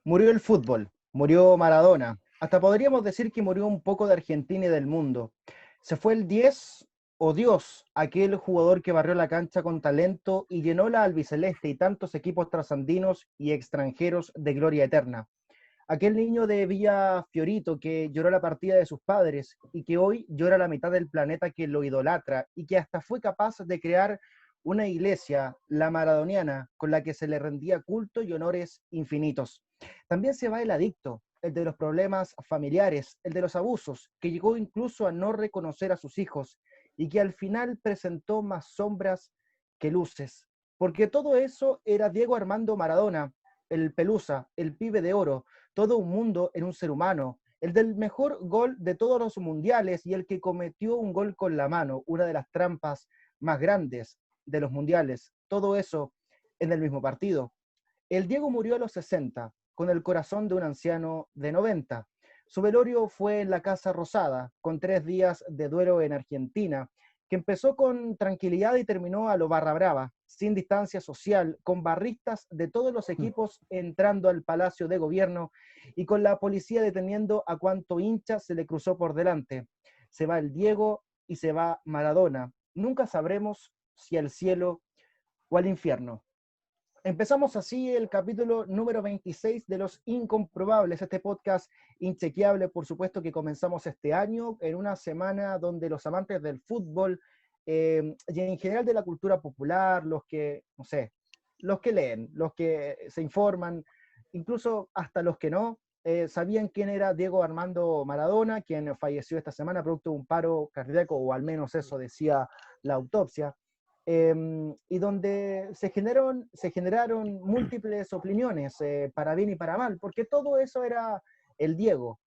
Murió el fútbol, murió Maradona. Hasta podríamos decir que murió un poco de Argentina y del mundo. Se fue el 10 o Dios, aquel jugador que barrió la cancha con talento y llenó la albiceleste y tantos equipos trasandinos y extranjeros de gloria eterna. Aquel niño de Villa Fiorito que lloró la partida de sus padres y que hoy llora la mitad del planeta que lo idolatra y que hasta fue capaz de crear una iglesia, la maradoniana, con la que se le rendía culto y honores infinitos. También se va el adicto, el de los problemas familiares, el de los abusos, que llegó incluso a no reconocer a sus hijos y que al final presentó más sombras que luces. Porque todo eso era Diego Armando Maradona, el Pelusa, el pibe de oro, todo un mundo en un ser humano, el del mejor gol de todos los mundiales y el que cometió un gol con la mano, una de las trampas más grandes de los mundiales, todo eso en el mismo partido. El Diego murió a los 60, con el corazón de un anciano de 90. Su velorio fue en la Casa Rosada, con 3 días de duelo en Argentina, que empezó con tranquilidad y terminó a lo barra brava, sin distancia social, con barristas de todos los equipos entrando al Palacio de Gobierno y con la policía deteniendo a cuanto hincha se le cruzó por delante. Se va el Diego y se va Maradona. Nunca sabremos si al cielo o al infierno. Empezamos así el capítulo número 26 de Los Incomprobables, este podcast inchequeable, por supuesto, que comenzamos este año, en una semana donde los amantes del fútbol y en general de la cultura popular, los que, no sé, los que leen, los que se informan, incluso hasta los que no, sabían quién era Diego Armando Maradona, quien falleció esta semana producto de un paro cardíaco, o al menos eso decía la autopsia. Y donde se generaron múltiples opiniones, para bien y para mal, porque todo eso era el Diego.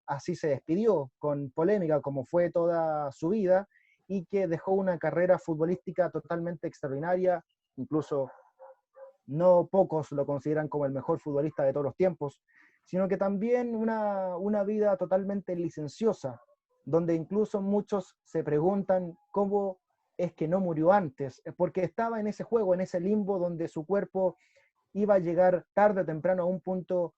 Así se despidió, con polémica, como fue toda su vida, y que dejó una carrera futbolística totalmente extraordinaria, incluso no pocos lo consideran como el mejor futbolista de todos los tiempos, sino que también una vida totalmente licenciosa, donde incluso muchos se preguntan cómo es que no murió antes, porque estaba en ese juego, en ese limbo donde su cuerpo iba a llegar tarde o temprano a un punto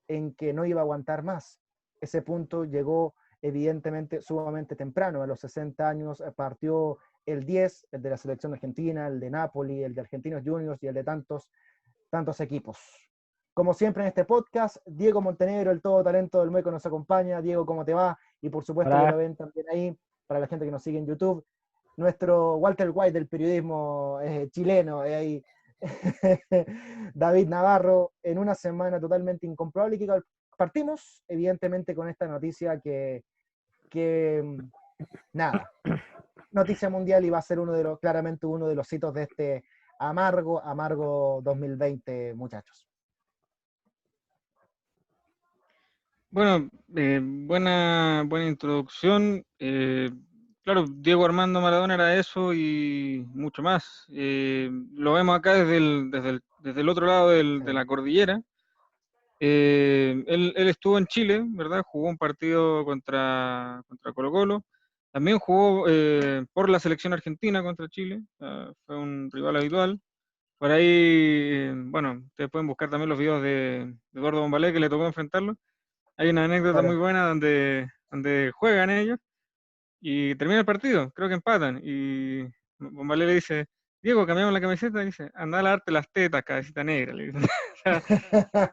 en que no iba a aguantar más. Ese punto llegó evidentemente sumamente temprano, a los 60 años partió el 10, el de la selección argentina, el de Napoli, el de Argentinos Juniors y el de tantos equipos. Como siempre en este podcast, Diego Montenegro, el todo talento del Mueco, nos acompaña. Diego, ¿cómo te va? Y por supuesto ya Hola. lo ven también ahí, para la gente que nos sigue en YouTube, nuestro Walter White del periodismo chileno, ahí. David Navarro, en una semana totalmente incomprobable, que partimos evidentemente con esta noticia que nada, noticia mundial y va a ser claramente uno de los hitos de este amargo 2020, muchachos. Bueno, buena introducción. Claro, Diego Armando Maradona era eso y mucho más. Lo vemos acá desde el otro lado de la cordillera. Él estuvo en Chile, ¿verdad? Jugó un partido contra Colo-Colo. También jugó por la selección argentina contra Chile. Fue un rival habitual. Por ahí, bueno, ustedes pueden buscar también los videos de Eduardo Bombalé que le tocó enfrentarlo. Hay una anécdota muy Claro. buena donde juegan ellos y termina el partido, creo que empatan. Y Bombalé le dice, Diego, cambiamos la camiseta, y dice, anda a lavarte las tetas, cabecita negra. Le dice. O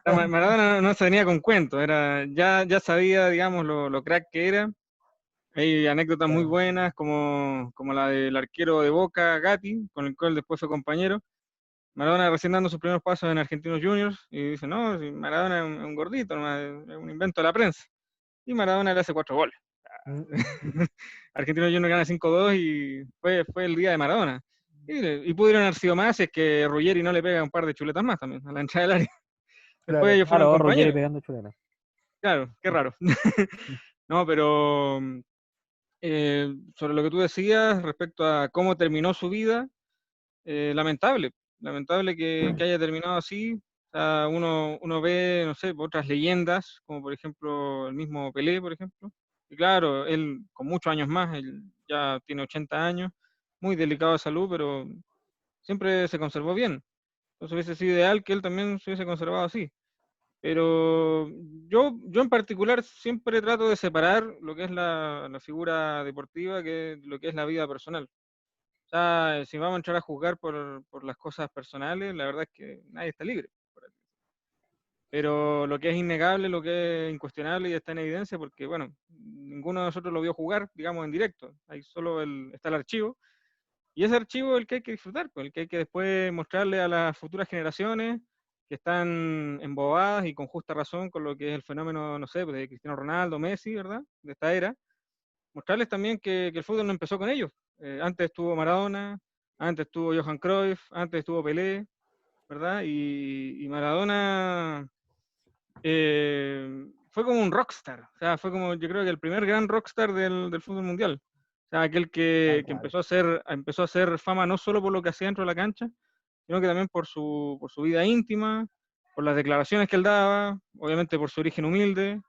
sea, Maradona no se venía con cuentos, ya sabía, digamos, lo crack que era. Hay anécdotas muy Claro. buenas, como la del arquero de Boca, Gatti, con el cual después fue compañero. Maradona recién dando sus primeros pasos en Argentinos Juniors, y dice, no, si Maradona es un gordito, nomás, es un invento de la prensa. Y Maradona le hace 4 goles. Argentinos Juniors gana 5-2 y fue el día de Maradona. Y pudieron haber sido más si es que Ruggeri no le pega un par de chuletas más también a la entrada del área. Después Claro. ellos fueron Claro, Ruggeri compañeros. pegando chuleta. Claro, qué raro. No, pero sobre lo que tú decías respecto a cómo terminó su vida, lamentable que haya terminado así. O sea, uno ve, no sé, otras leyendas, como por ejemplo el mismo Pelé, por ejemplo. Y claro, él con muchos años más, él ya tiene 80 años, muy delicado de salud, pero siempre se conservó bien. Entonces hubiese sido ideal que él también se hubiese conservado así. Pero yo en particular siempre trato de separar lo que es la figura deportiva que lo que es la vida personal. O sea, si vamos a entrar a juzgar por las cosas personales, la verdad es que nadie está libre. Pero lo que es innegable, lo que es incuestionable y está en evidencia, porque bueno, ninguno de nosotros lo vio jugar, digamos, en directo. Ahí solo está el archivo. Y ese archivo es el que hay que disfrutar, pues, el que hay que después mostrarle a las futuras generaciones que están embobadas y con justa razón con lo que es el fenómeno, no sé, pues, de Cristiano Ronaldo, Messi, ¿verdad? De esta era. Mostrarles también que el fútbol no empezó con ellos. Antes estuvo Maradona, antes estuvo Johan Cruyff, antes estuvo Pelé, ¿verdad? Y Maradona fue como un rockstar, o sea, fue como yo creo que el primer gran rockstar del fútbol mundial. O sea, aquel Tal que cual. empezó a hacer fama no solo por lo que hacía dentro de la cancha, sino que también por su vida íntima, por las declaraciones que él daba, obviamente por su origen humilde,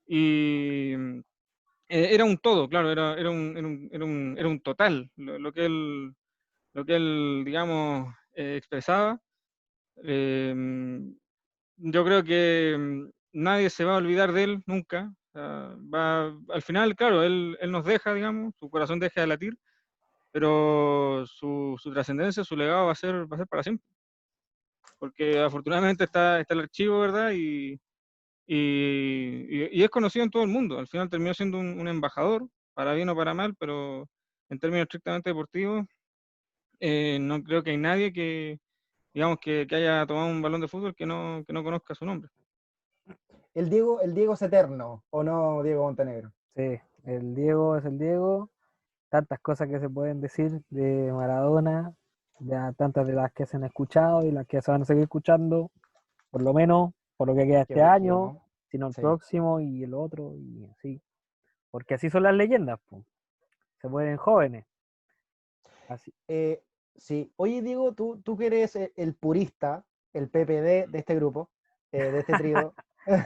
y era un todo, claro, era un total, lo que él digamos, expresaba. Eh, yo creo que nadie se va a olvidar de él nunca. O sea, al final, claro, él nos deja, digamos, su corazón deja de latir, pero su trascendencia, su legado va a ser para siempre. Porque afortunadamente está el archivo, ¿verdad? Y es conocido en todo el mundo. Al final terminó siendo un embajador, para bien o para mal, pero en términos estrictamente deportivos, no creo que hay nadie que, digamos, que haya tomado un balón de fútbol que no conozca su nombre. El Diego es eterno, ¿o no, Diego Montenegro? Sí, el Diego es el Diego. Tantas cosas que se pueden decir de Maradona, ya tantas de las que se han escuchado y las que se van a seguir escuchando, por lo menos por lo que queda Qué este brígido, año, ¿no? sino el Sí. próximo y el otro, y así. Porque así son las leyendas, po. Se mueren jóvenes. Así. Eh, sí. Oye, Diego, tú que eres el purista, el PPD de este grupo, de este trío,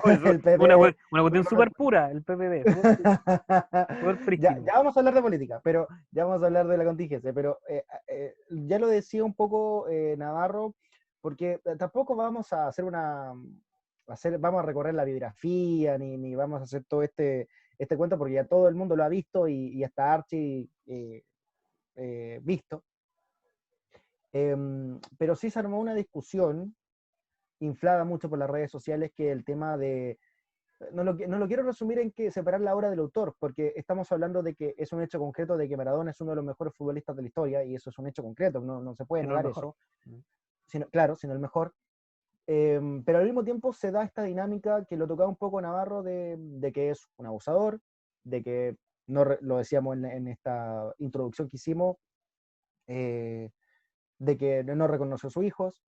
Oh, eso, el PPD. una cuestión súper pura, el PPD, súper, súper Ya prístino. vamos a hablar de política, pero ya vamos a hablar de la contingencia, pero ya lo decía un poco Navarro, porque tampoco vamos a hacer vamos a recorrer la biografía, ni vamos a hacer todo este cuento, porque ya todo el mundo lo ha visto y hasta Archie visto. Pero sí se armó una discusión inflada mucho por las redes sociales que el tema de no lo quiero resumir en que separar la obra del autor, porque estamos hablando de que es un hecho concreto de que Maradona es uno de los mejores futbolistas de la historia, y eso es un hecho concreto, no se puede Si no el negar mejor. eso, claro, sino el mejor. Pero al mismo tiempo se da esta dinámica que lo tocaba un poco Navarro de que es un abusador, de que, no lo decíamos en esta introducción que hicimos, de que no reconoció a sus hijos,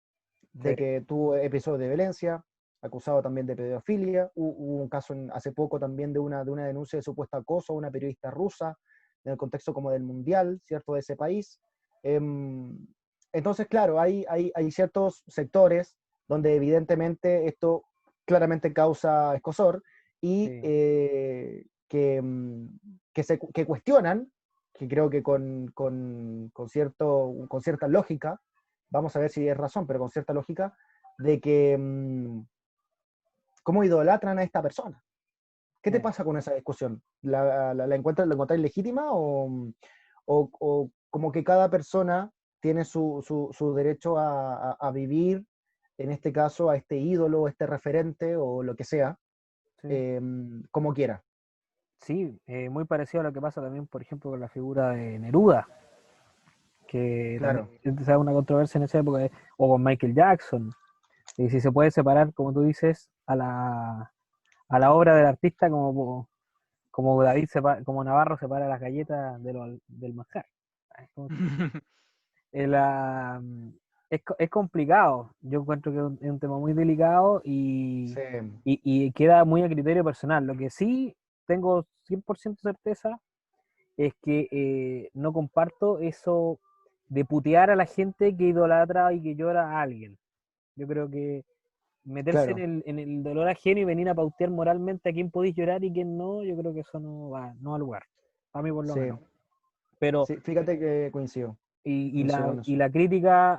Sí, de que tuvo episodios de violencia, acusado también de pedofilia. Hubo un caso hace poco también de una denuncia de supuesto acoso a una periodista rusa, en el contexto como del mundial, ¿cierto?, de ese país. Entonces, claro, hay ciertos sectores donde evidentemente esto claramente causa escozor y sí. que cuestionan, que creo que con cierta lógica, vamos a ver si es razón, pero con cierta lógica, de que cómo idolatran a esta persona. ¿Qué te pasa con esa discusión? ¿La encontráis legítima o como que cada persona tiene su derecho a vivir, en este caso, a este ídolo, a este referente o lo que sea, Sí. como quiera? Sí, muy parecido a lo que pasa también, por ejemplo, con la figura de Neruda, que también Claro, se da una controversia en esa época, o con Michael Jackson, y si se puede separar, como tú dices, a la obra del artista como como Navarro separa las galletas del manjar. El, ah, es complicado, yo encuentro que es un tema muy delicado sí, y queda muy a criterio personal. Lo que sí tengo 100% certeza es que no comparto eso de putear a la gente que idolatra y que llora a alguien. Yo creo que meterse claro. en el dolor ajeno y venir a pautear moralmente a quién podéis llorar y quién no, yo creo que eso no va al lugar, a mí por lo Sí, menos. Pero, sí, fíjate que coincido con y eso. la crítica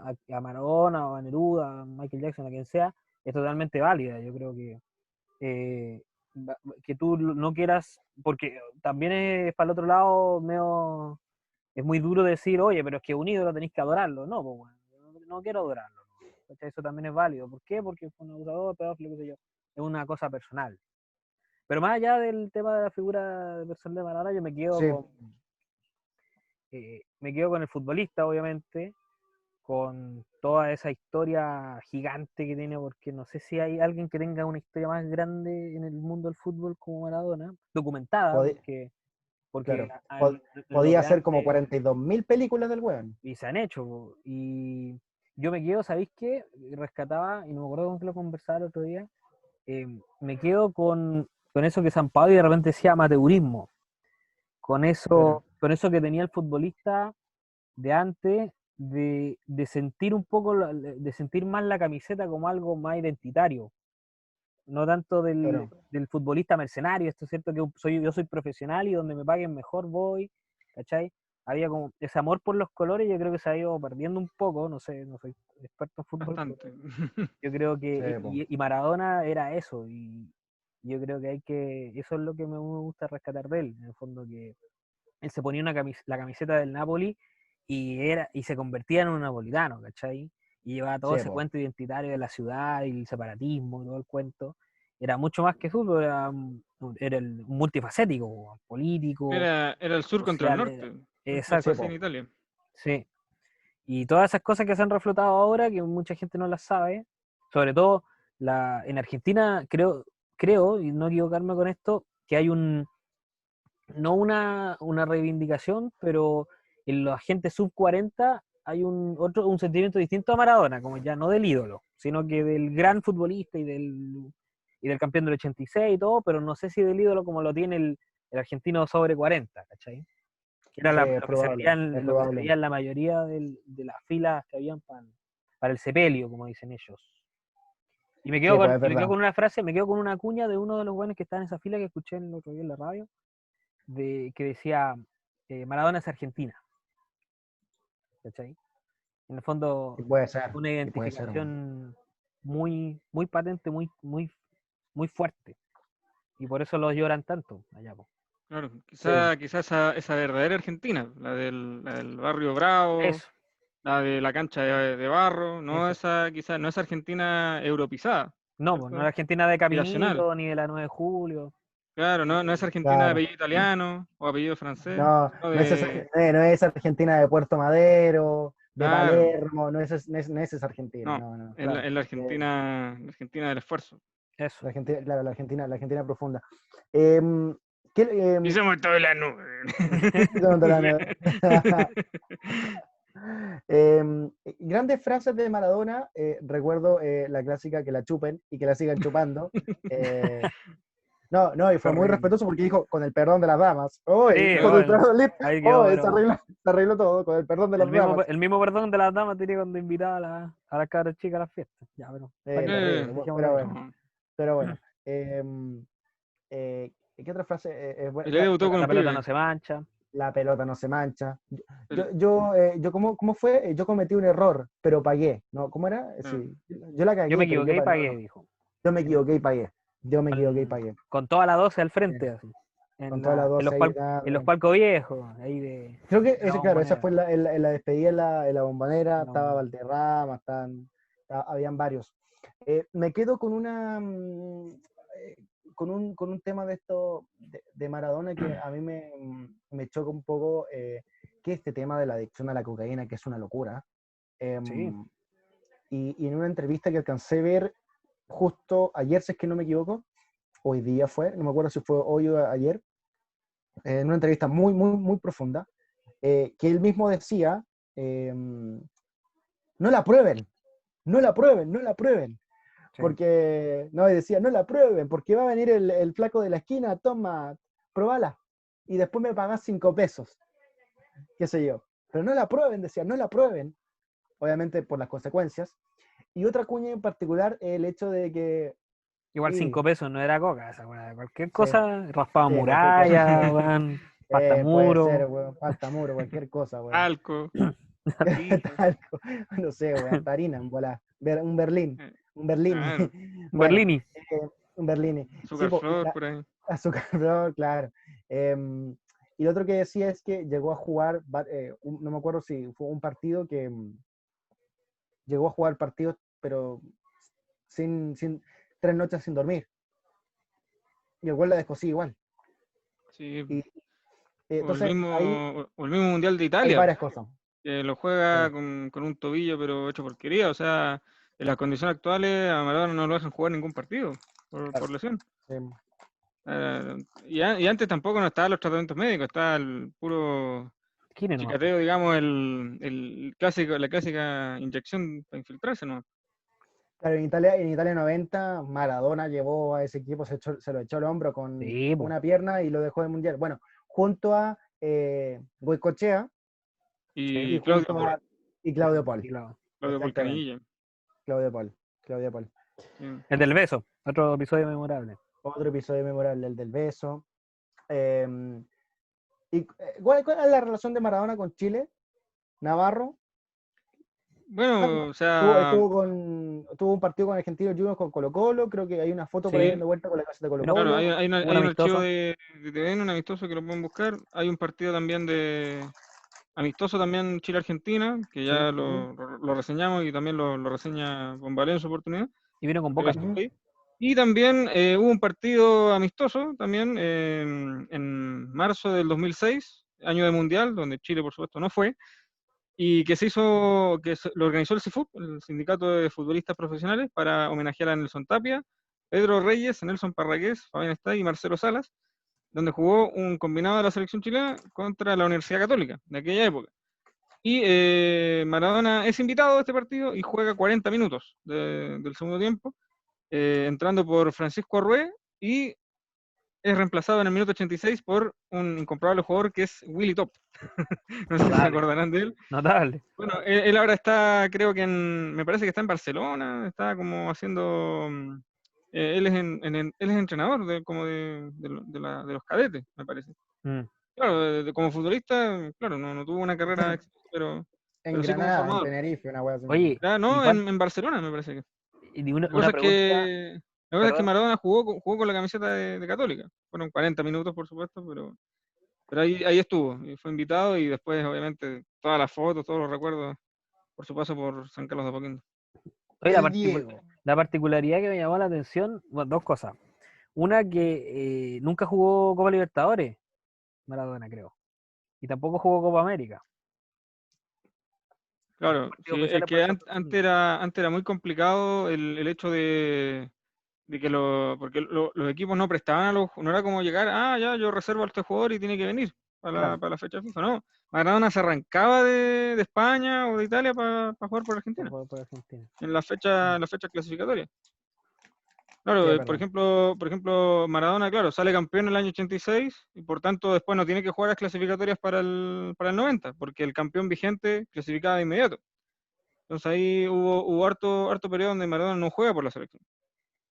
a Maradona o a Neruda, a Michael Jackson, a quien sea, es totalmente válida. Yo creo que tú no quieras, porque también es para el otro lado es muy duro decir, oye, pero es que un ídolo tenéis que adorarlo. No, pues bueno, no quiero adorarlo. ¿No? Eso también es válido. ¿Por qué? Porque fue un abusador, pedófilo, qué sé yo. Es una cosa personal. Pero más allá del tema de la figura personal de Maradona, yo Sí, me quedo con el futbolista, obviamente, con toda esa historia gigante que tiene, porque no sé si hay alguien que tenga una historia más grande en el mundo del fútbol como Maradona, documentada, podi- porque claro. los Podía de ser como antes 42.000 películas del weón. y se han hecho, po. Y yo me quedo, ¿sabéis qué? Rescataba, y no me acuerdo con qué lo conversaba el otro día, me quedo con eso que San Pablo y de repente decía amateurismo, Claro, con eso que tenía el futbolista de antes, de sentir un poco, de sentir más la camiseta como algo más identitario, no tanto claro. del futbolista mercenario. Esto es cierto que yo soy profesional y donde me paguen mejor voy, ¿cachai? Había como ese amor por los colores, yo creo que se ha ido perdiendo un poco, no sé, no soy experto en fútbol, pero Bastante. yo creo Sí, que, po. y Maradona era eso, y yo creo que eso es lo que me gusta rescatar de él, en el fondo, que él se ponía la camiseta del Napoli y se convertía en un napolitano, ¿cachai? Y llevaba todo Sí, ese po. cuento identitario de la ciudad y el separatismo, todo el cuento. Era mucho más que fútbol, era un multifacético, político, Era el sur contra el social, norte. Esto Sí, exacto, así en po. Italia. sí. Y todas esas cosas que se han reflotado ahora, que mucha gente no las sabe, sobre todo en Argentina, creo, y no equivocarme con esto, que hay no una reivindicación, pero en los agentes sub 40 hay un sentimiento distinto a Maradona, como ya no del ídolo, sino que del gran futbolista y del campeón del 86 y todo, pero no sé si del ídolo como lo tiene el argentino sobre 40, ¿cachai? Que era Sí, es probable, es lo que se probable. veía en la mayoría de las filas que habían para el sepelio, como dicen ellos. Y Sí, pues es me quedo verdad. con una frase, me quedo con una cuña de uno de los buenos que está en esa fila que escuché el otro día en la radio, que decía, Maradona es Argentina, ¿cachai? En el fondo, una Sí puede ser, weón. identificación muy patente, muy fuerte, y por eso los lloran tanto allá, po. Claro, Sí, quizá esa verdadera Argentina, la del barrio Bravo, Eso, la de la cancha de barro, no eso. esa, quizá, no esa Argentina europizada, No, pues no la ¿cierto? Argentina de Aspiracional. Caminito, ni de la 9 de julio. Claro, no es Argentina de claro. apellido italiano o apellido francés, No, sino no es, de, no es Argentina de Puerto Madero, de claro, Palermo, no es esa Argentina, no, no, no, claro. en la Argentina del esfuerzo. Eso. La Argentina, claro, la Argentina profunda. Em, ¿qué, Y somos todos la nube. Grandes frases de Maradona, recuerdo la clásica que la chupen y que la sigan chupando. Eh, no, no, y fue muy Horrible. respetuoso porque dijo, con el perdón de las damas. ¡Oh, Sí, con el perdón, ahí quedó, oh, pero se arregló todo, con el perdón de las damas. el mismo perdón de las damas tenía cuando invitaba a las cabras chicas a las fiestas. Ya, pero, ¿para qué? Terrible, Dejémoslo pero ahí. bueno, No. pero bueno. ¿Qué otra frase? Y le debutó con La pelota no pibe. se mancha. La pelota no se mancha. El- ¿Cómo fue? Yo cometí un error, pero pagué, ¿no? ¿Cómo era? eh, Sí, yo la Yo me cagué, pero equivoqué y no, pagué, no. dijo. Yo me equivoqué y pagué. Yo me equivoqué y pagué. Con toda la 12 al Eh, frente, así. con todas las 12 ahí. En los palcos viejos, ahí Creo que, de la claro, esa Bombonera. fue en la despedida en la Bombonera, En la estaba Bombonera. Valderrama, habían varios. Me quedo con con un tema de esto, de Maradona, que a mí me choca un poco, que este tema de la adicción a la cocaína, que es una locura. Sí, Em, y en una entrevista que alcancé a ver justo ayer, si es que no me equivoco, hoy día fue, no me acuerdo si fue hoy o ayer, en una entrevista muy profunda, que él mismo decía, no la prueben, no la prueben, no la prueben, sí. porque, no, y decía, no la prueben, porque va a venir el flaco de la esquina, toma, probala, y después me pagás 5 pesos, qué sé yo, pero no la prueben, decía, no la prueben, obviamente por las consecuencias, y otra cuña en particular, el hecho de que, Igual y, 5 pesos no era coca, esa weá. Cualquier sí, cosa, raspaba sí, cualquier cosa, muralla, weón, pasta puede ser, muro. weón, falta muro, cualquier cosa, weón. Alco, pija. Talco, no sé, weón, hasta harina, en bola, un Berlín. Un Berlini. Claro, Bueno, Berlini. un Berlini. Sí, azúcar flor por ahí. azúcar, flor, claro. Y lo otro que decía es que llegó a jugar, no me acuerdo si fue un partido que llegó a jugar partidos, pero sin 3 noches sin dormir. Y el gol la dejó así igual. Sí. Y O el entonces ahí mismo Mundial de hay Italia, varias cosas. que lo juega Sí. con un tobillo pero hecho porquería. O sea, en las condiciones actuales a Maradona no lo dejan jugar ningún partido Claro. por lesión. Sí. Y antes tampoco no estaban los tratamientos médicos, estaba el puro ¿Quién nomás? chicateo, digamos, el clásico, la clásica inyección para infiltrarse, ¿no? Claro, en Italia 90, Maradona llevó a ese equipo, se lo echó al hombro con Sí, po. una pierna y lo dejó en Mundial. Bueno, junto a Goicoechea y Y Claudio, junto a y Claudio Paul. Claudio Exactamente, Polcanilla. Claudio Paul. Claudio Paul. Sí. El del beso, otro episodio memorable. Otro episodio memorable, el del beso. Eh, ¿Cuál es la relación de Maradona con Chile? Navarro. Bueno, o Tuvo, sea, tuvo un partido con Argentinos Juniors con Colo-Colo, creo que hay una foto por ahí Sí, dando vuelta con la caseta de claro, Colo-Colo. un hay un archivo amistoso. de TVN, un amistoso que lo pueden buscar. Hay un partido también de amistoso también Chile-Argentina, que Sí. ya lo reseñamos y también lo reseña Bombalé en su oportunidad, Y vino con porque él Boca. estuvo Ujú. ahí. Y también hubo un partido amistoso también en marzo del 2006, año de Mundial, donde Chile por supuesto no fue, y que lo organizó el CIFUP, el Sindicato de Futbolistas Profesionales, para homenajear a Nelson Tapia, Pedro Reyes, Nelson Parragués, Fabián Estay y Marcelo Salas, donde jugó un combinado de la selección chilena contra la Universidad Católica de aquella época. Y Maradona es invitado a este partido y juega 40 minutos del segundo tiempo, entrando por Francisco Arrué y es reemplazado en el minuto 86 por un incomparable jugador que es Willy Top. No sé si se Notable, acordarán de él. notable. Bueno, él ahora está, creo que me parece que está en Barcelona, está como haciendo, él es, él es entrenador como de los cadetes, me parece. Mm. Claro, como futbolista, claro, no tuvo una carrera exitosa, En pero sí como Granada, en formador. Tenerife, una wea así. Oye, ¿y No, cuánto? en Barcelona me parece que. Y La cosa una es pregunta, que, la cosa es que perdón. Maradona jugó con la camiseta de Católica. Fueron 40 minutos, por supuesto, pero ahí estuvo. Y fue invitado y después, obviamente, todas las fotos, todos los recuerdos por su paso por San Carlos de Apoquindo. Oye, El Diego. la particularidad que me llamó la atención, bueno, dos cosas. Una que nunca jugó Copa Libertadores, Maradona, creo. Y tampoco jugó Copa América. Claro, Partidos sí, es oficiales por que el Santo Domingo. antes era muy complicado el hecho de que porque los equipos no prestaban no era como llegar, ya, yo reservo a este jugador y tiene que venir Claro, para la fecha FIFA, no. Maradona se arrancaba de España o de Italia para jugar por para Argentina, jugar por Argentina. en la fecha clasificatoria. Sí, Claro, es por verdad. ejemplo, Maradona, claro, sale campeón en el año 86 y por tanto después no tiene que jugar las clasificatorias para el 90, porque el campeón vigente clasificaba de inmediato. Entonces ahí hubo harto periodo donde Maradona no juega por la selección.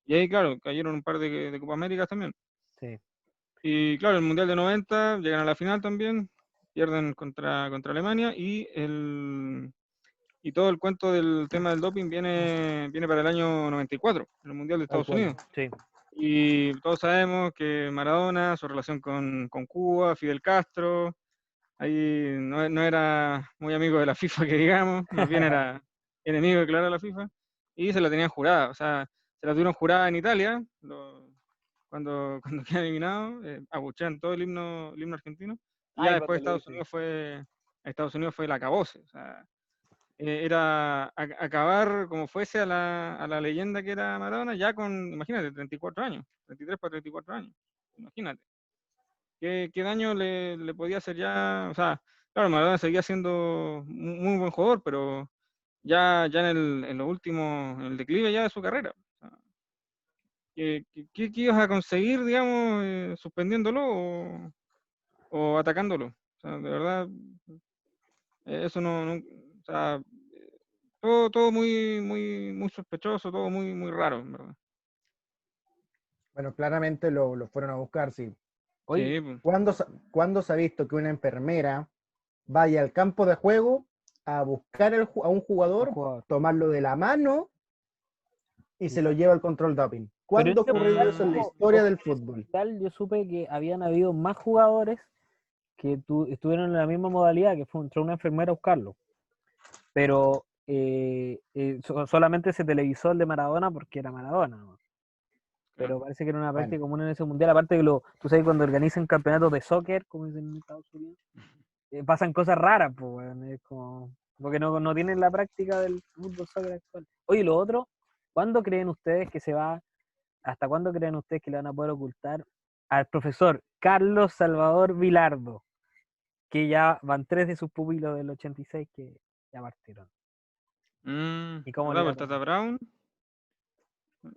Y ahí, claro, cayeron un par de Copa Américas también. Sí. Y claro, el Mundial de 90 llegan a la final también, pierden contra Alemania y todo el cuento del tema del doping viene para el año 94, en el Mundial de Tal Estados cual. Unidos. Sí. Y todos sabemos que Maradona, su relación con Cuba, Fidel Castro, ahí no era muy amigo de la FIFA, que digamos, más bien era enemigo declarado de la FIFA, y se la tenían jurada, o sea, se la tuvieron jurada en Italia, cuando quedan eliminados, abuchean todo el himno argentino, y ya Ay, después cuando lo dicen. Estados Unidos fue el acabose, o sea, era acabar como fuese a la leyenda que era Maradona, ya con, imagínate, 34 años, 33 para 34 años, imagínate. ¿Qué daño le podía hacer ya? O sea, claro, Maradona seguía siendo muy buen jugador, pero ya en lo último, en el declive ya de su carrera. O sea, ¿qué ibas a conseguir, digamos, suspendiéndolo o atacándolo? O sea, de verdad, eso o sea, todo muy sospechoso, todo muy raro, en verdad. Bueno, claramente lo fueron a buscar, sí. Oye, Sí, pues, ¿Cuándo se ha visto que una enfermera vaya al campo de juego a buscar a un un jugador, jugador. tomarlo de la mano y se lo lleva el control doping. Pero ¿Cuándo ese ocurrió mundial, eso en la ojo, historia ojo, del en ese fútbol? mundial yo supe que habían habido más jugadores que estuvieron en la misma modalidad, que entró una enfermera a buscarlo. Pero solamente se televisó el de Maradona porque era Maradona, ¿no? Pero parece que era una práctica Bueno, común en ese mundial. Aparte que tú sabes, cuando organizan campeonatos de soccer, como dicen en Estados Unidos, pasan cosas raras, pues, weón, es como, porque no tienen la práctica del fútbol soccer actual. Oye, lo otro, ¿cuándo creen ustedes que se va, hasta cuándo creen ustedes que le van a poder ocultar al profesor Carlos Salvador Vilardo, que ya van 3 de sus pupilos del 86 que ya partieron? ¿Y cómo le ¿verdad? Por irá el con Tata eso? Brown.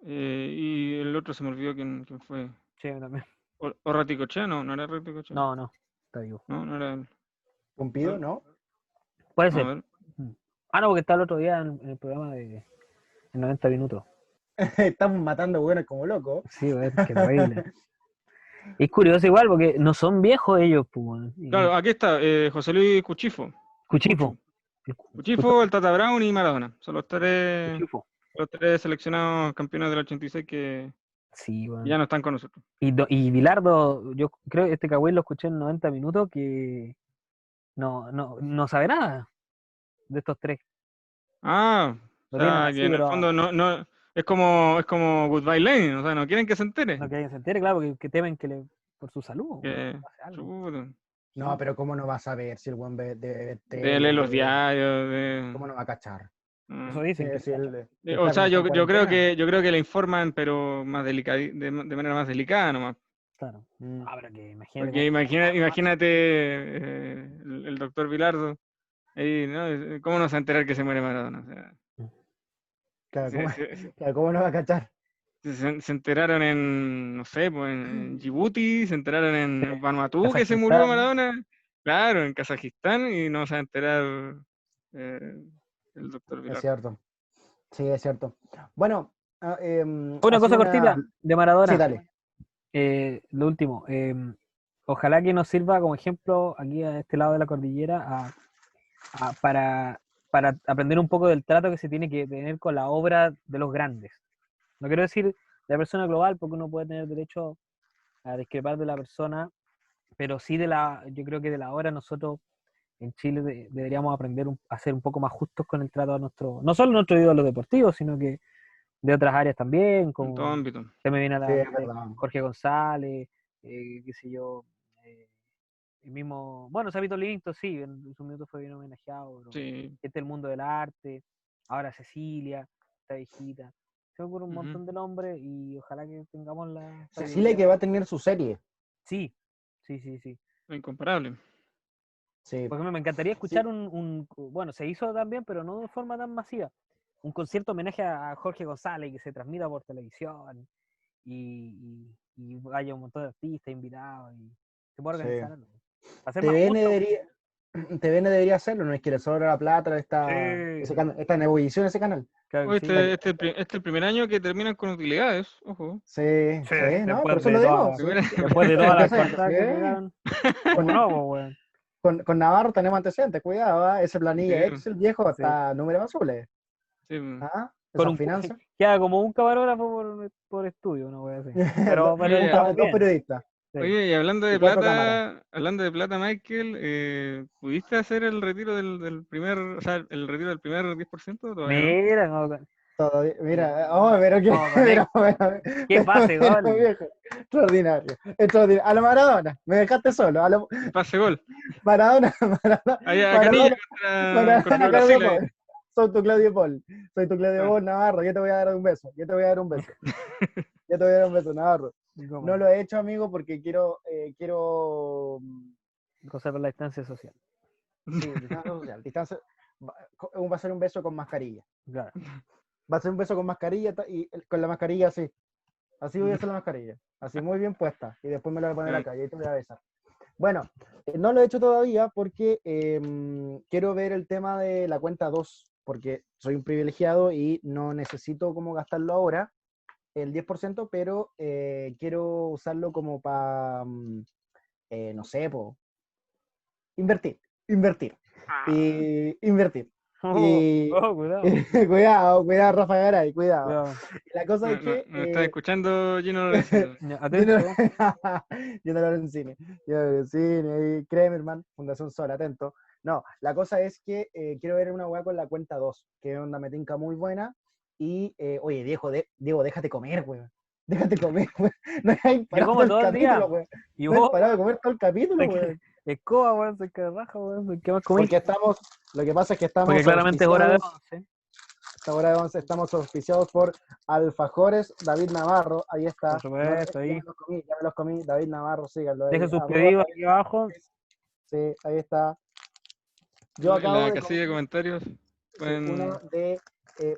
Y el otro se me olvidó quién fue. Sí, también. O Raticochea, no era Raticochea. No, está vivo. No era él. Pumpido, ¿no? Puede A ser. ver. No, porque está el otro día en el programa de en 90 minutos. Estamos matando buenos como locos. Sí, weón, qué terrible. Es curioso igual, porque no son viejos ellos, pues, weón. Claro, aquí está, José Luis Cuchifo. Cuchifo. Cuchifo, el Tata Brown y Maradona. Son Cuchifo. los tres seleccionados campeones del 86 que Sí, ya weón. no están con nosotros. Y Bilardo, yo creo que este Cahuil lo escuché en 90 minutos que no sabe nada de estos tres. O Lo tienen sea, así, que en el pero fondo no, es como Goodbye Lenin, o sea, no quieren que se entere. no quieren que se entere, claro, porque que temen por su salud, weón, Que, pase algo. chuta, No, pero ¿cómo no va a saber si el buen de de leer tele, los de... diarios, ¿Cómo no va a cachar? Eso ah. dicen que Si él O está, sea, está en yo creo cuarentena. que le informan, pero más de manera más delicada nomás. claro. Mm. Pero que imagínate Porque cómo está la imagínate el doctor Vilardo, ahí, ¿no? ¿Cómo no se va a enterar que se muere Maradona? O sea, Claro, se, se- claro, ¿cómo no va a cachar? se enteraron en, no sé, pues en Djibouti, se enteraron en Vanuatu que se murió Kazajistán. Maradona, claro, en Kazajistán, y no se va a enterar eh, el doctor Es Vilardo. cierto. Sí, es cierto. Bueno, Una así cosa una... cortita de Sí, Maradona. dale. Lo último. Ojalá que nos sirva como ejemplo aquí a este lado de la cordillera a- para, para aprender un poco del trato que se tiene que tener con la obra de los grandes. No quiero decir de la persona global, porque uno puede tener derecho a discrepar de la persona, pero sí yo creo que de la obra nosotros en Chile deberíamos aprender a ser un poco más justos con el trato a no solo a nuestros ídolos deportivos, sino que de otras áreas también, En todo como ámbito. se me viene a Sí, la es mente verdad. Jorge González, qué sé yo, el mismo, bueno, Sabito Livington sí, en su minuto fue bien homenajeado, pero Sí. gente del mundo del arte, ahora Cecilia, esta viejita, se me ocurre un Ujú. montón de nombres y ojalá que tengamos la Cecilia sabiduría. que va a tener su serie. Sí, sí. Lo incomparable. Sí. Por ejemplo, me encantaría Sí. escuchar bueno, se hizo también, pero no de forma tan masiva, un concierto homenaje a Jorge González y que se transmita por televisión y haya un montón de artistas invitados y se puede Sí. organizar algo. Para ser más TVN justo. debería, TVN debería hacerlo, no es que le sobra la plata, Sí, está en ebullición ese canal. claro que Oh, sí. este es el primer año que terminan con utilidades, ojo. Sí, Sí, sí, no, por eso lo digo. Sí. después de todas las cortadas que Sí. pegaron, Con, ¿cómo no, po, weón? con Navarro tenemos antecedentes, cuidado, ¿ah? Ese planilla Sí, Excel viejo Sí. está números azules. sí. ¿Ah? Con Esas finanzas. queda como un camarógrafo por estudio, una wea así. Pero Oye, estamos Dos bien. periodistas Sí. oye, y y cuatro cámaras. hablando de plata, Michael, ¿pudiste hacer el retiro del primer, o sea, el retiro del primer 10%? Todavía no. Mira, no, Todavía, sí. mira, oh, pero qué, No, qué pase, gol. viejo. Extraordinario, extraordinario. A lo Maradona, me dejaste solo. A lo El pase gol. Maradona, Maradona, Ahí a Canilla Maradona, contra Maradona, Claudio Brasil. Ahí. Paul. Soy tu Claudio Paul. Soy tu Claudio Ah. Paul, Navarro. Yo te voy a dar un beso. Yo te voy a dar un beso. Yo te voy a dar un beso, Navarro. ¿Cómo No no? lo he hecho, amigo, porque quiero Conserva la distancia social. sí, distancia social. Distancia, va a ser un beso con mascarilla. Claro. Va a ser un beso con mascarilla y con la mascarilla así. Así voy a hacer la mascarilla. Así muy bien puesta. Y después me la voy a poner acá y ahí te voy a besar. Bueno, no lo he hecho todavía porque quiero ver el tema de la cuenta 2, porque soy un privilegiado y no necesito como gastarlo ahora, el 10%, pero quiero usarlo como para, no sé, invertir. Ah, Invertir. Cuidado. Cuidado, Rafa Garay, cuidado. Cuidado. La cosa es que No está escuchando Gino Lorenzino. Gino, Atento. Gino Lorenzini, y Kremerman, Fundación Sol, atento. No, la cosa es que quiero ver una weá con la cuenta 2, que onda me tinca muy buena. Y, oye, Diego, déjate comer, weón. Déjate comer, weón. No hay parado como el todo el día. capítulo, weón. Y No hay vos, parado de comer todo el capítulo, weón. escoba, weón, soy que raja, weón. ¿Qué más comí? Porque lo que pasa es que estamos Porque claramente es hora de auspiciados, 11. esta hora de 11 estamos auspiciados por Alfajores David Navarro, ahí está. Por supuesto, ahí. Ya me los comí, David Navarro, síganlo ahí. Dejen sus arroba pedidos David aquí abajo. Sí, ahí está. Yo En acabo la de casilla de comer comentarios uno pueden... de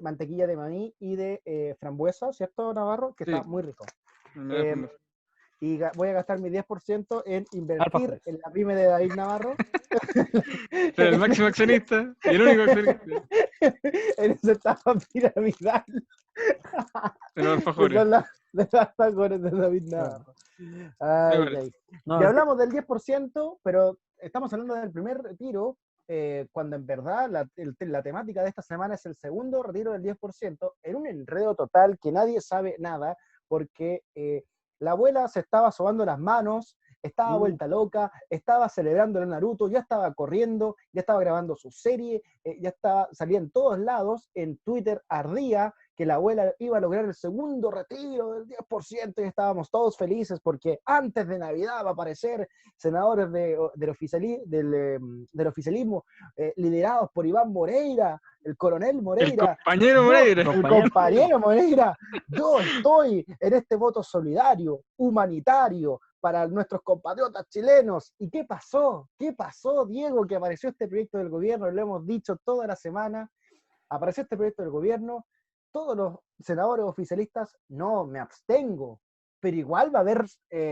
mantequilla de maní y de frambuesa, ¿cierto, Navarro? Que Sí. está muy rico. me da frambuesa. Y voy a gastar mi 10% en invertir Alfajores. en la pyme de David Navarro. Ser el máximo accionista y el único accionista En esa etapa piramidal de los que alfajores. son de las alfajores de David Navarro. Ay, parece. ay. No, Ya hablamos del 10%, pero estamos hablando del primer retiro, cuando en verdad la temática de esta semana es el segundo retiro del 10%, en un enredo total que nadie sabe nada, porque la abuela se estaba sobando las manos, estaba vuelta loca, estaba celebrando el Naruto, ya estaba corriendo, ya estaba grabando su serie, salía en todos lados, en Twitter ardía que la abuela iba a lograr el segundo retiro del 10% y estábamos todos felices porque antes de Navidad va a aparecer senadores del oficialismo liderados por Iván Moreira, el coronel El Moreira. compañero Moreira. El compañero Moreira. Yo estoy en este voto solidario, humanitario, para nuestros compatriotas chilenos. ¿Y qué pasó? ¿Qué pasó, Diego? Que apareció este proyecto del gobierno, lo hemos dicho toda la semana, apareció este proyecto del gobierno, todos los senadores oficialistas, no, me abstengo, pero igual va a haber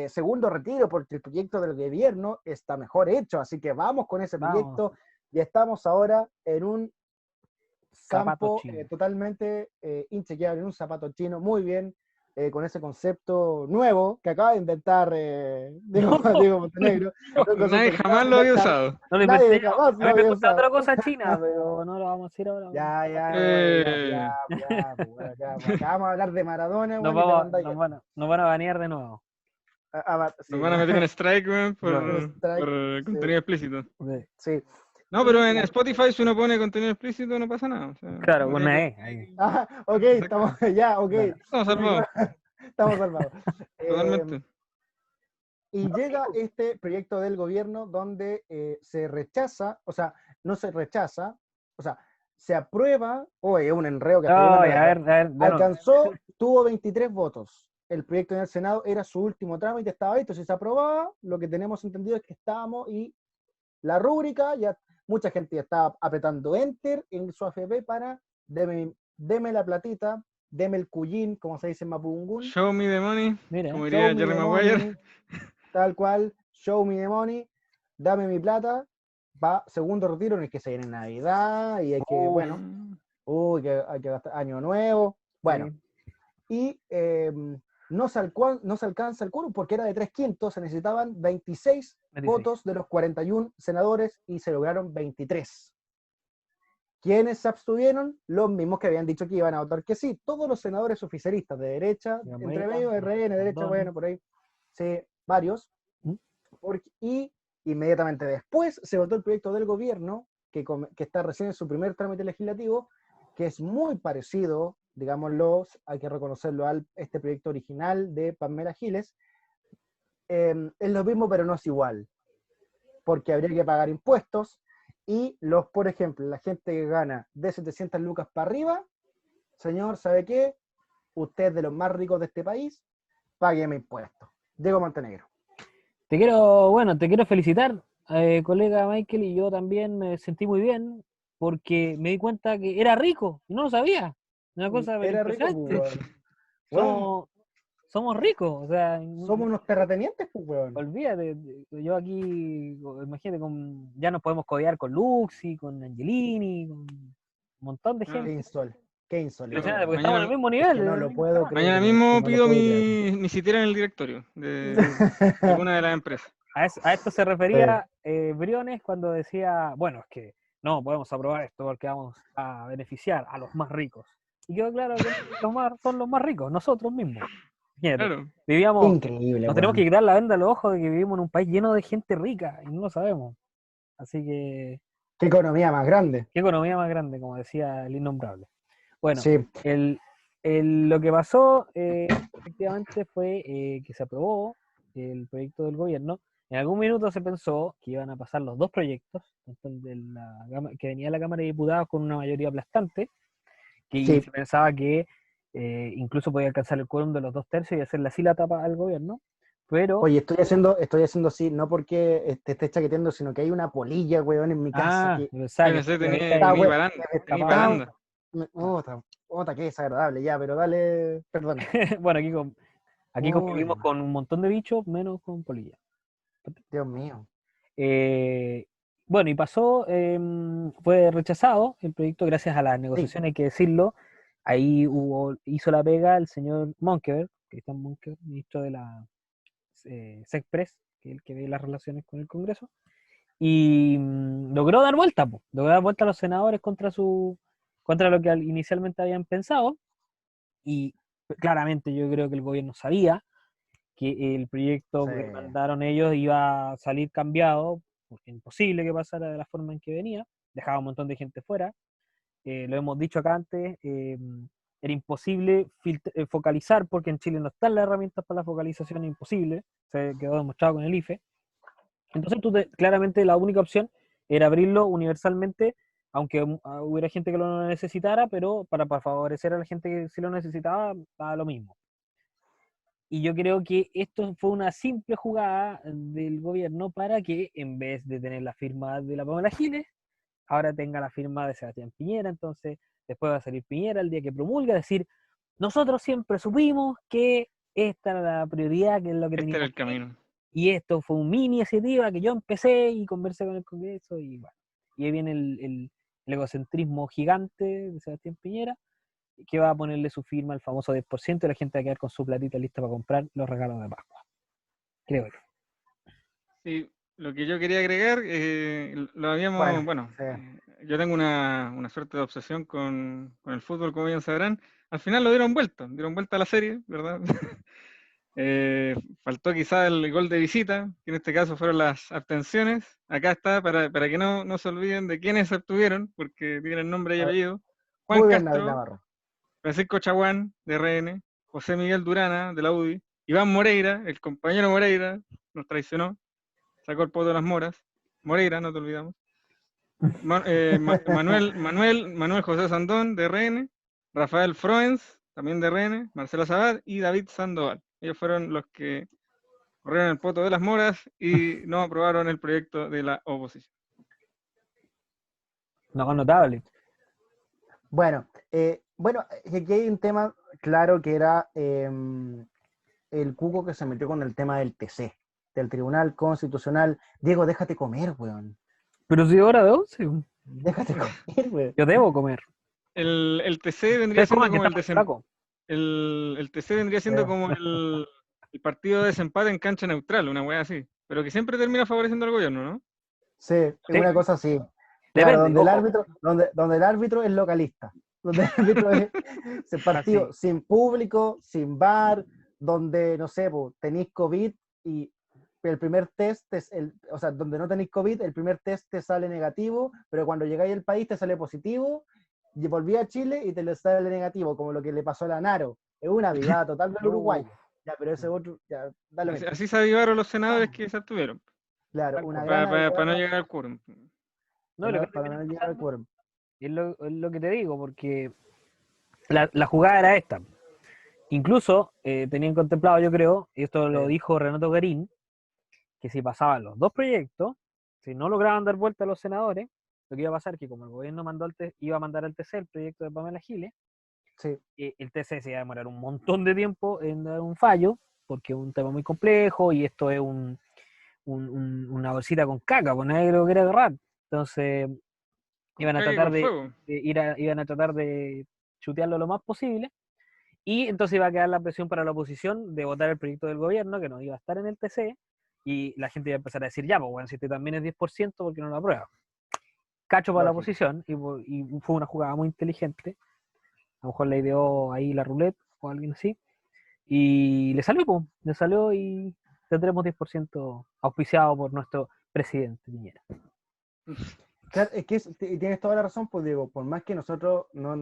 segundo retiro porque el proyecto del gobierno está mejor hecho, así que vamos con ese proyecto y estamos ahora en un campo totalmente inchequeable, en un zapato chino, muy bien, con ese concepto nuevo que acaba de inventar Diego Montenegro. Nadie jamás lo había usado. No lo Nadie inventé. jamás A lo mí me había gusta usado. otra cosa china, pero no lo vamos a decir ahora. Acá vamos a hablar de Maradona, Nos van a banear de nuevo. Nos van a meter en strike, weón, por contenido sí. explícito. Sí. No, pero en Spotify si uno pone contenido explícito no pasa nada. O sea, Claro, no con tiene una E. Ahí. Ok, estamos Estamos salvados. Estamos salvados. Totalmente. Y llega este proyecto del gobierno donde se rechaza, o sea, no se rechaza, o sea, se aprueba, es un enreo que hasta a ver, alcanzó, tuvo 23 votos. El proyecto en el Senado era su último trámite, estaba ahí, entonces se aprobaba, lo que tenemos entendido es que estábamos y la rúbrica, ya mucha gente ya estaba apretando enter en su AFP para deme la platita, deme el cuyín, como se dice en Mapudungún. Show me the money, mira, como diría Jerry Maguire. Tal cual, show me the money, dame mi plata, va segundo retiro en el que se viene Navidad y hay que, que hay que gastar Año Nuevo, bueno, sí. Y no se alcanza el quórum porque era de 3/5, se necesitaban 26 votos de los 41 senadores y se lograron 23. ¿Quiénes se abstuvieron? Los mismos que habían dicho que iban a votar que sí, todos los senadores oficialistas de derecha, entre medio, RN, derecha, bueno, por ahí, sí, varios, y inmediatamente después se votó el proyecto del gobierno, que está recién en su primer trámite legislativo, que es muy parecido, digámoslo, hay que reconocerlo, a este proyecto original de Pamela Giles. Es lo mismo, pero no es igual, porque habría que pagar impuestos, y por ejemplo, la gente que gana de 700 lucas para arriba, señor, ¿sabe qué? Usted es de los más ricos de este país, págueme impuestos. Diego Montenegro. Te quiero felicitar, colega Michael, y yo también me sentí muy bien porque me di cuenta que era rico y no lo sabía. Una cosa era impresionante. Rico, somos ricos, o sea, somos unos terratenientes, pues, weón. Olvídate, yo aquí, imagínate, ya nos podemos codear con Luxi, con Angelini, con un montón de gente. Qué insolito. Impresionante, porque estamos en el mismo nivel. Es que no lo puedo creer. Mañana mismo pido mi siquiera en el directorio de alguna de las empresas. A esto se refería Briones cuando decía, bueno, es que no, podemos aprobar esto porque vamos a beneficiar a los más ricos. Y quedó claro que son los más ricos, nosotros mismos. Fíjate, Claro, vivíamos, Increíble, nos tenemos que weón. quitar la venda a los ojos de que vivimos en un país lleno de gente rica y no lo sabemos. Así que, Qué economía más grande. qué economía más grande, como decía el innombrable. Bueno, Sí. lo que pasó efectivamente fue que se aprobó el proyecto del gobierno. En algún minuto se pensó que iban a pasar los dos proyectos, tanto el que venía de la Cámara de Diputados con una mayoría aplastante, y Sí. se pensaba que incluso podía alcanzar el quórum de los 2/3 y hacerle así la tapa al gobierno, pero... Oye, estoy haciendo así, no porque te esté chaqueteando, sino que hay una polilla, weón, en mi casa Ah, que yo pensaba yo que pensé que te había tenía weón, baranda, que me tenía escapado. baranda. Otra, qué desagradable, ya, pero dale, perdona. Bueno, aquí convivimos Uy, con un montón de bichos, menos con polillas. Dios mío. Eh, bueno, y pasó, fue rechazado el proyecto gracias a las Sí, negociaciones, hay que decirlo. Ahí hizo la pega el señor Monkeberg, Cristian Monkeberg, ministro de la SECPRES, que es el que ve las relaciones con el Congreso, y logró dar vuelta, po, logró dar vuelta a los senadores contra lo que inicialmente habían pensado, y claramente yo creo que el gobierno sabía que el proyecto sí. que mandaron ellos iba a salir cambiado, porque es imposible que pasara de la forma en que venía, dejaba un montón de gente fuera, lo hemos dicho acá antes, era imposible focalizar, porque en Chile no están las herramientas para la focalización, es imposible, se quedó demostrado con el IFE. Entonces claramente la única opción era abrirlo universalmente, aunque hubiera gente que lo necesitara, pero para favorecer a la gente que sí lo necesitaba, estaba lo mismo. Y yo creo que esto fue una simple jugada del gobierno para que, en vez de tener la firma de la Pamela Giles, ahora tenga la firma de Sebastián Piñera. Entonces, después va a salir Piñera el día que promulga, decir, nosotros siempre supimos que esta era la prioridad, que es lo que Este era teníamos el que hacer, camino. y esto fue una mini iniciativa que yo empecé y conversé con el Congreso, y bueno, y ahí viene el egocentrismo gigante de Sebastián Piñera, que va a ponerle su firma al famoso 10% y la gente va a quedar con su platita lista para comprar los regalos de Pascua. Creo yo. Sí, lo que yo quería agregar, lo habíamos, Bueno, bueno, sí. yo tengo una suerte de obsesión con el fútbol, como bien sabrán. Al final lo dieron vuelta a la serie, ¿verdad? Faltó quizá el gol de visita, que en este caso fueron las abstenciones. Acá está, para que no se olviden de quiénes se abstuvieron, porque tienen nombre y A ver, apellido. Juan muy bien, David Castro, Navarro. Francisco Chaguán, de RN, José Miguel Durana, de la UDI, Iván Moreira, el compañero Moreira, nos traicionó, sacó el poto de las moras. Moreira, no te olvidamos. Manuel José Sandón, de RN, Rafael Froens, también de RN, Marcelo Sabat y David Sandoval. Ellos fueron los que corrieron el poto de las moras y no aprobaron el proyecto de la oposición. No, notable. Bueno, aquí hay un tema claro que era el cuco que se metió con el tema del TC, del Tribunal Constitucional. Diego, déjate comer, weón. Pero si hora de 11, Déjate comer, weón. yo debo comer. El TC vendría Ustedes siendo coman, que como está muy flaco. el TC vendría Sí, siendo como el partido de desempate en cancha neutral, una wea así. Pero que siempre termina favoreciendo al gobierno, ¿no? sí, es Sí, una cosa así. Claro, depende, donde el ojo. árbitro, donde el árbitro es localista, donde el árbitro es ese Así. partido sin público, sin bar, donde, no sé, po, tenéis COVID y el primer test, o sea, donde no tenéis COVID, el primer test te sale negativo, pero cuando llegáis al país te sale positivo, y volví a Chile y te le sale negativo, como lo que le pasó a la Naro. Es una avivada total del Uf. uruguayo. Ya, pero ese otro, ya, da lo Así, mismo. así se avivaron los senadores que se abstuvieron, Claro, Tal una cual. gran para no avivada llegar al quórum. No, lo que para terminan no llegar al pasando quórum. es lo que te digo, porque la jugada era esta. Incluso tenían contemplado, yo creo, y esto lo Sí, dijo Renato Garín, que si pasaban los dos proyectos, si no lograban dar vuelta a los senadores, lo que iba a pasar es que como el gobierno iba a mandar al TC el proyecto de Pamela Giles, sí. el TC se iba a demorar un montón de tiempo en dar un fallo, porque es un tema muy complejo y esto es una bolsita con caca, pues nadie lo quiere agarrar. Entonces Con calle y con fuego. iban a tratar de chutearlo lo más posible, y entonces iba a quedar la presión para la oposición de votar el proyecto del gobierno, que no iba a estar en el TC, y la gente iba a empezar a decir, ya, pues bueno, si este también es 10%, ¿por qué no lo aprueba? cacho para la Lógico. posición y fue una jugada muy inteligente. A lo mejor le ideó ahí la roulette o alguien así. Y le salió, po, le salió y tendremos 10% auspiciado por nuestro presidente Piñera. Claro, es que tienes toda la razón, pues digo, por más que nosotros no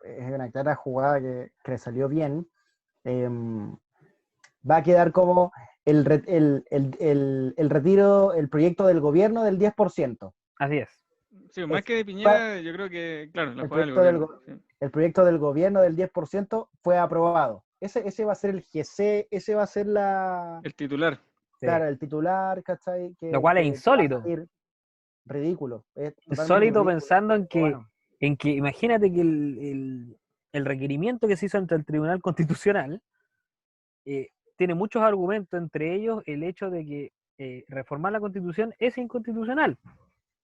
es una clara jugada que le salió bien, va a quedar como el retiro, el proyecto del gobierno del 10%. Así es. Sí, más Es, que de Piñera, yo creo que, claro, la el, jugada del proyecto del, gobierno. go- Sí. el proyecto del gobierno del 10% fue aprobado. Ese va a ser el GC, ese va a ser El titular. Sí. claro, el titular, ¿cachai? Lo cual es Que va a insólito. salir ridículo, es totalmente Insólito ridículo. pensando Pero bueno, en que imagínate que el requerimiento que se hizo ante el Tribunal Constitucional tiene muchos argumentos, entre ellos el hecho de que reformar la Constitución es inconstitucional,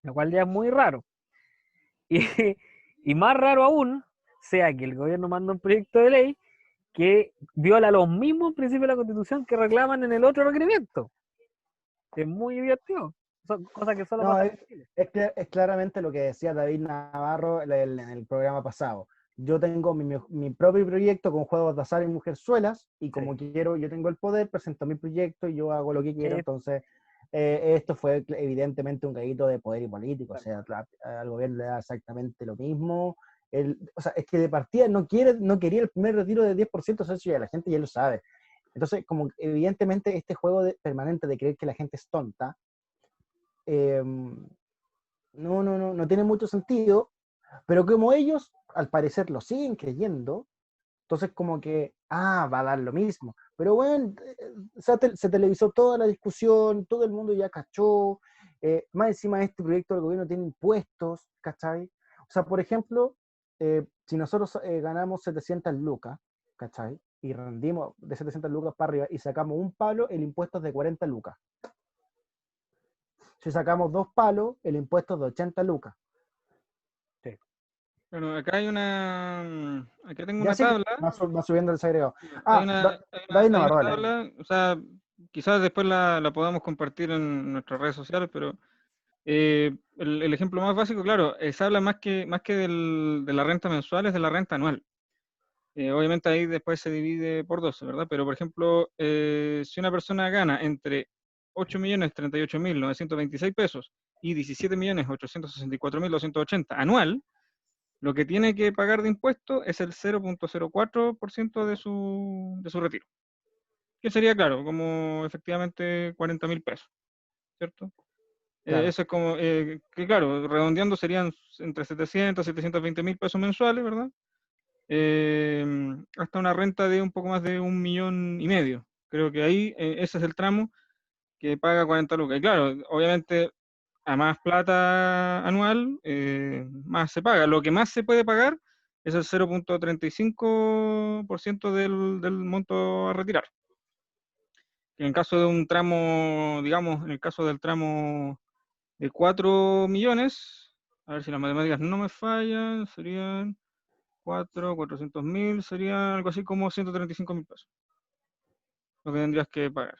lo cual ya es muy raro. Y, y más raro aún sea que el gobierno manda un proyecto de ley que viola los mismos principios de la Constitución que reclaman en el otro requerimiento. Es muy divertido. Son cosas que solo no, pasan en Chile. es claramente lo que decía David Navarro en el programa pasado. Yo tengo mi propio proyecto con juegos de azar y mujerzuelas, y como quiero, yo tengo el poder, presento mi proyecto y yo hago lo que quiero. Entonces, esto fue evidentemente un gallito de poder y político. O sea, al gobierno le da exactamente lo mismo. O sea, es que de partida no quería el primer retiro del 10%, eso ya la gente ya lo sabe. Entonces, como evidentemente este juego permanente de creer que la gente es tonta, no tiene mucho sentido, pero como ellos al parecer lo siguen creyendo, entonces como que, va a dar lo mismo. Pero bueno, se televisó toda la discusión, todo el mundo ya cachó, más encima este proyecto del gobierno tiene impuestos, ¿cachai? O sea, por ejemplo, si nosotros ganamos 700 lucas, ¿cachai? Y rendimos de 700 lucas para arriba y sacamos un palo, el impuesto es de 40 lucas. Si sacamos 2 palos, el impuesto es de 80 lucas. Bueno, acá hay una. Acá tengo Ya una sí que tabla. va subiendo el segregado. Hay una, hay una, David hay una Navarro, dale. tabla, o sea, quizás después la podamos compartir en nuestras redes sociales, pero el ejemplo más básico, claro, se habla más que de la renta mensual, es de la renta anual. Obviamente ahí después se divide por 12, ¿verdad? Pero, por ejemplo, si una persona gana entre 8.038.926 pesos y 17.864.280 anual, lo que tiene que pagar de impuesto es el 0.04% de su retiro. Que sería, claro, como efectivamente 40.000 pesos, ¿cierto? Claro. Eso es como, que claro, redondeando serían entre 700 y 720.000 pesos mensuales, ¿verdad? Hasta una renta de un poco más de 1,5 millones. Creo que ahí ese es el tramo que paga 40 lucas. Y claro, obviamente a más plata anual, más se paga. Lo que más se puede pagar es el 0.35% del monto a retirar. En el caso de un tramo, digamos, en el caso del tramo de 4 millones, a ver si las matemáticas no me fallan, serían 400.000, sería algo así como 135.000 pesos, lo que tendrías que pagar.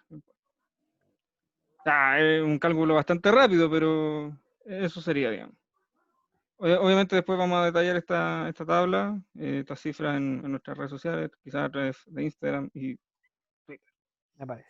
Es un cálculo bastante rápido, pero eso sería, digamos. Obviamente después vamos a detallar esta tabla, estas cifras en nuestras redes sociales, quizás a través de Instagram y Twitter. Me parece.